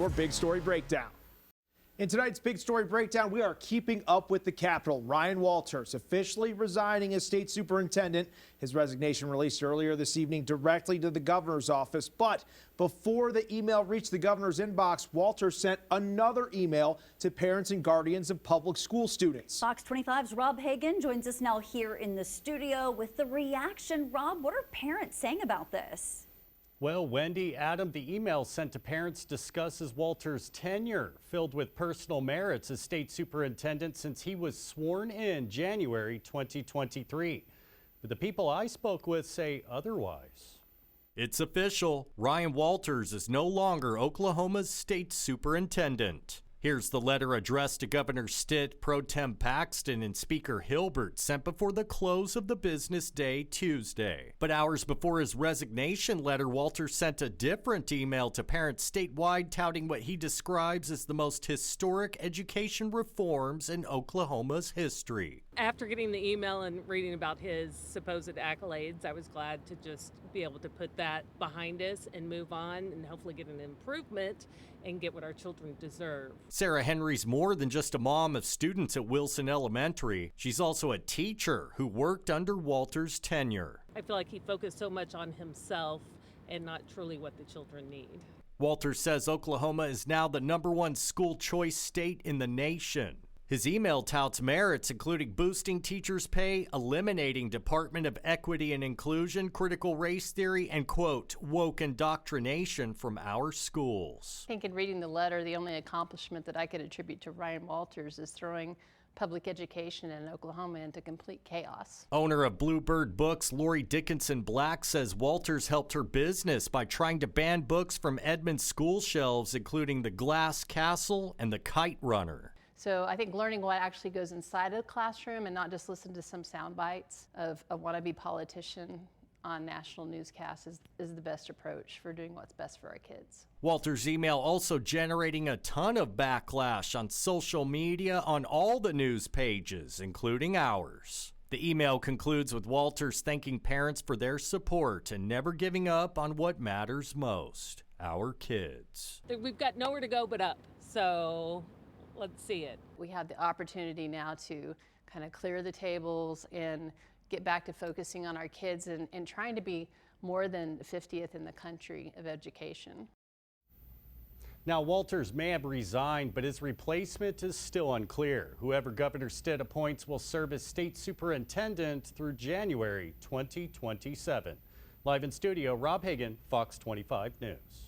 Your Big Story Breakdown. In tonight's Big Story Breakdown, we are keeping up with the Capitol. Ryan Walters officially resigning as state superintendent. His resignation released earlier this evening directly to the governor's office. But before the email reached the governor's inbox, Walters sent another email to parents and guardians of public school students. Fox 25's Rob Hagan joins us now here in the studio with the reaction. Rob, what are parents saying about this? Well, Wendy, Adam, the email sent to parents discusses Walters' tenure, filled with personal merits as state superintendent since he was sworn in January 2023. But the people I spoke with say otherwise. It's official. Ryan Walters is no longer Oklahoma's state superintendent. Here's the letter addressed to Governor Stitt, Pro Tem Paxton, and Speaker Hilbert sent before the close of the business day Tuesday. But hours before his resignation letter, Walters sent a different email to parents statewide touting what he describes as the most historic education reforms in Oklahoma's history. After getting the email and reading about his supposed accolades, I was glad to just be able to put that behind us and move on and hopefully get an improvement and get what our children deserve. Sarah Henry's more than just a mom of students at Wilson Elementary. She's also a teacher who worked under Walters' tenure. I feel like he focused so much on himself and not truly what the children need. Walters says Oklahoma is now the #1 school choice state in the nation. His email touts merits including boosting teachers' pay, eliminating Department of Equity and Inclusion, critical race theory, and, quote, woke indoctrination from our schools. I think in reading the letter, the only accomplishment that I could attribute to Ryan Walters is throwing public education in Oklahoma into complete chaos. Owner of Bluebird Books, Lori Dickinson Black, says Walters helped her business by trying to ban books from Edmond school shelves, including The Glass Castle and The Kite Runner. So I think learning what actually goes inside of the classroom and not just listen to some sound bites of a wannabe politician on national newscasts is the best approach for doing what's best for our kids. Walters' email also generating a ton of backlash on social media on all the news pages, including ours. The email concludes with Walters thanking parents for their support and never giving up on what matters most, our kids. We've got nowhere to go but up, so let's see it. We have the opportunity now to kind of clear the tables and get back to focusing on our kids and trying to be more than the 50th in the country of education. Now, Walters may have resigned, but his replacement is still unclear. Whoever Governor Stitt appoints will serve as state superintendent through January 2027. Live in studio, Rob Hagan, Fox 25 News.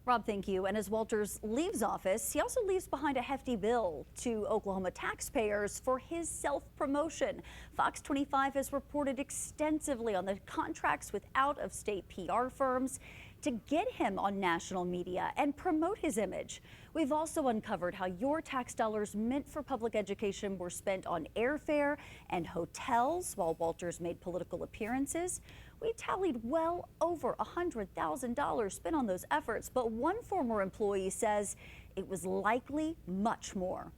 Rob, thank you. And as Walters leaves office, he also leaves behind a hefty bill to Oklahoma taxpayers for his self-promotion. Fox 25 has reported extensively on the contracts with out-of-state PR firms to get him on national media and promote his image. We've also uncovered how your tax dollars meant for public education were spent on airfare and hotels while Walters made political appearances. We tallied well over $100,000 spent on those efforts, but one former employee says it was likely much more.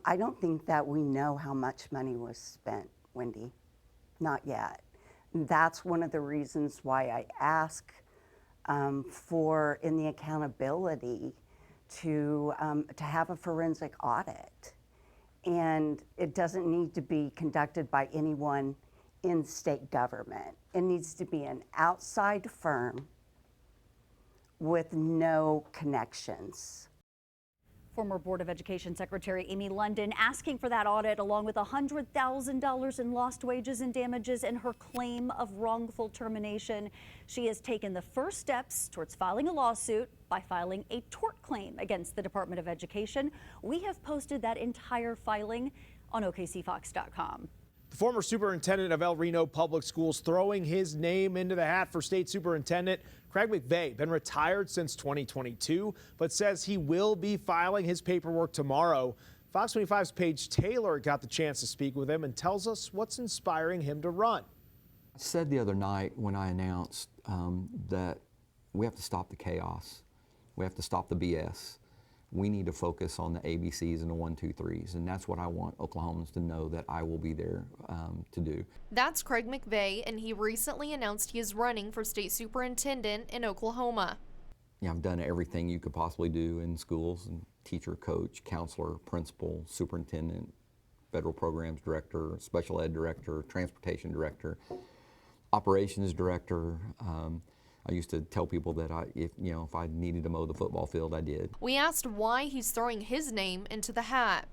I don't think that we know how much money was spent, Wendy. Not yet. That's one of the reasons why I ask for, in the accountability, to have a forensic audit. And it doesn't need to be conducted by anyone in state government. It needs to be an outside firm with no connections. Former Board of Education Secretary Amy London asking for that audit, along with $100,000 in lost wages and damages and her claim of wrongful termination. She has taken the first steps towards filing a lawsuit by filing a tort claim against the Department of Education. We have posted that entire filing on OKCFox.com. The former superintendent of El Reno Public Schools throwing his name into the hat for state superintendent. Craig McVeigh, been retired since 2022, but says he will be filing his paperwork tomorrow. Fox 25's Paige Taylor got the chance to speak with him and tells us what's inspiring him to run. I said the other night when I announced that we have to stop the chaos. We have to stop the BS. We need to focus on the ABCs and the 1, 2, 3s, and that's what I want Oklahomans to know that I will be there to do. That's Craig McVeigh, and he recently announced he is running for state superintendent in Oklahoma. I've done everything you could possibly do in schools, and teacher, coach, counselor, principal, superintendent, federal programs director, special ed director, transportation director, operations director. I used to tell people that if I needed to mow the football field, I did. We asked why he's throwing his name into the hat.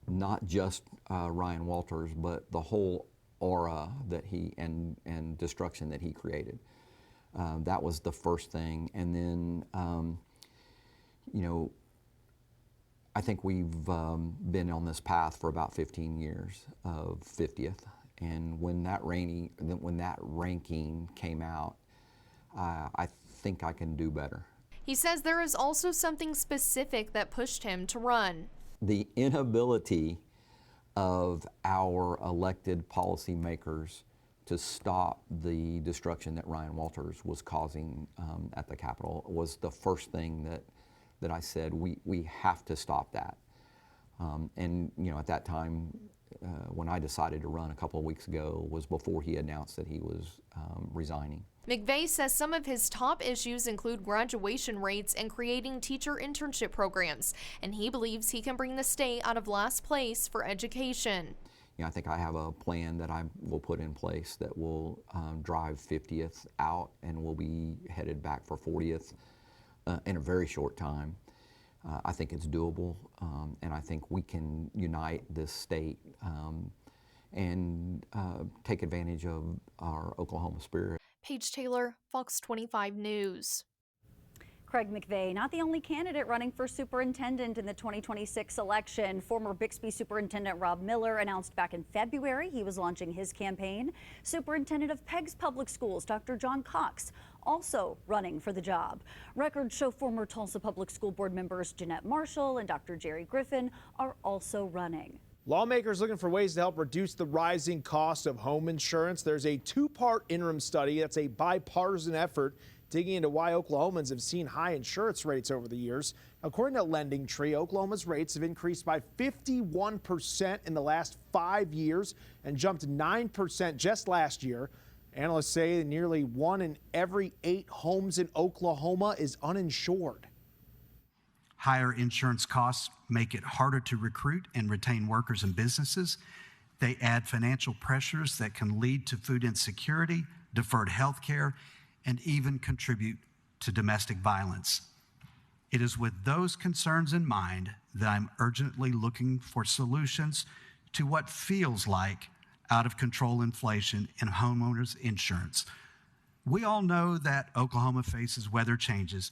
Not just Ryan Walters, but the whole aura that he and destruction that he created. That was the first thing. And then, I think we've been on this path for about 15 years of 50th. And when that ranking came out, I think I can do better. He says there is also something specific that pushed him to run. The inability of our elected policymakers to stop the destruction that Ryan Walters was causing at the Capitol was the first thing that I said, we have to stop that. And at that time, when I decided to run a couple of weeks ago, was before he announced that he was resigning. McVeigh says some of his top issues include graduation rates and creating teacher internship programs, and he believes he can bring the state out of last place for education. I think I have a plan that I will put in place that will drive 50th out, and we'll be headed back for 40th in a very short time. I think it's doable, and I think we can unite this state and take advantage of our Oklahoma spirit. Paige Taylor, Fox 25 News. Craig McVeigh, not the only candidate running for superintendent in the 2026 election. Former Bixby Superintendent Rob Miller announced back in February he was launching his campaign. Superintendent of Peg's Public Schools, Dr. John Cox, also running for the job. Records show former Tulsa Public School Board members Jeanette Marshall and Dr. Jerry Griffin are also running. Lawmakers looking for ways to help reduce the rising cost of home insurance. There's a two-part interim study that's a bipartisan effort digging into why Oklahomans have seen high insurance rates over the years. According to Lending Tree, Oklahoma's rates have increased by 51% in the last 5 years and jumped 9% just last year. Analysts say that nearly 1 in every 8 homes in Oklahoma is uninsured. Higher insurance costs make it harder to recruit and retain workers and businesses. They add financial pressures that can lead to food insecurity, deferred health care, and even contribute to domestic violence. It is with those concerns in mind that I'm urgently looking for solutions to what feels like out of control inflation in homeowners insurance. We all know that Oklahoma faces weather changes,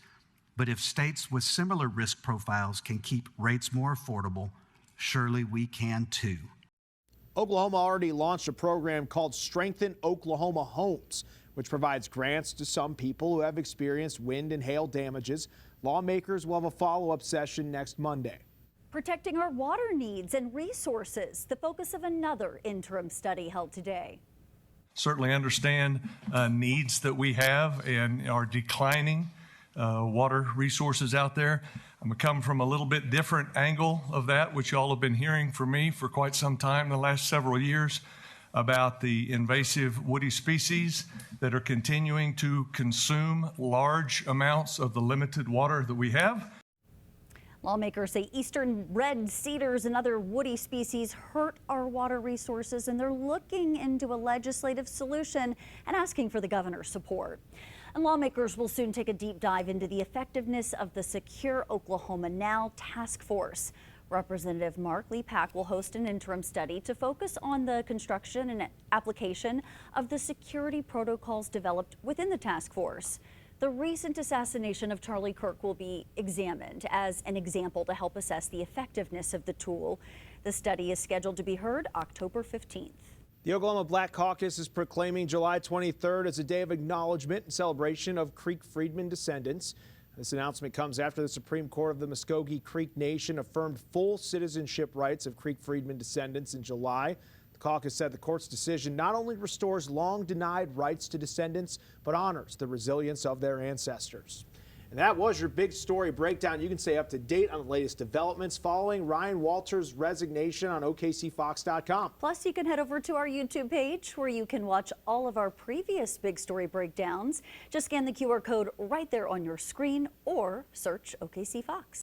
but if states with similar risk profiles can keep rates more affordable, surely we can too. Oklahoma already launched a program called Strengthen Oklahoma Homes, which provides grants to some people who have experienced wind and hail damages. Lawmakers will have a follow-up session next Monday. Protecting our water needs and resources, the focus of another interim study held today. Certainly understand needs that we have and our declining water resources out there. I'm coming from a little bit different angle of that, which y'all have been hearing from me for quite some time, the last several years, about the invasive woody species that are continuing to consume large amounts of the limited water that we have. Lawmakers say eastern red cedars and other woody species hurt our water resources, and they're looking into a legislative solution and asking for the governor's support. And lawmakers will soon take a deep dive into the effectiveness of the Secure Oklahoma Now task force. Representative Mark Lee Pack will host an interim study to focus on the construction and application of the security protocols developed within the task force. The recent assassination of Charlie Kirk will be examined as an example to help assess the effectiveness of the tool. The study is scheduled to be heard October 15th. The Oklahoma Black Caucus is proclaiming July 23rd as a day of acknowledgement and celebration of Creek freedmen descendants. This announcement comes after the Supreme Court of the Muskogee Creek Nation affirmed full citizenship rights of Creek freedmen descendants in July. The caucus said the court's decision not only restores long denied rights to descendants, but honors the resilience of their ancestors. And that was your big story breakdown. You can stay up to date on the latest developments following Ryan Walters' resignation on OKCFox.com. Plus, you can head over to our YouTube page where you can watch all of our previous big story breakdowns. Just scan the QR code right there on your screen or search OKC Fox.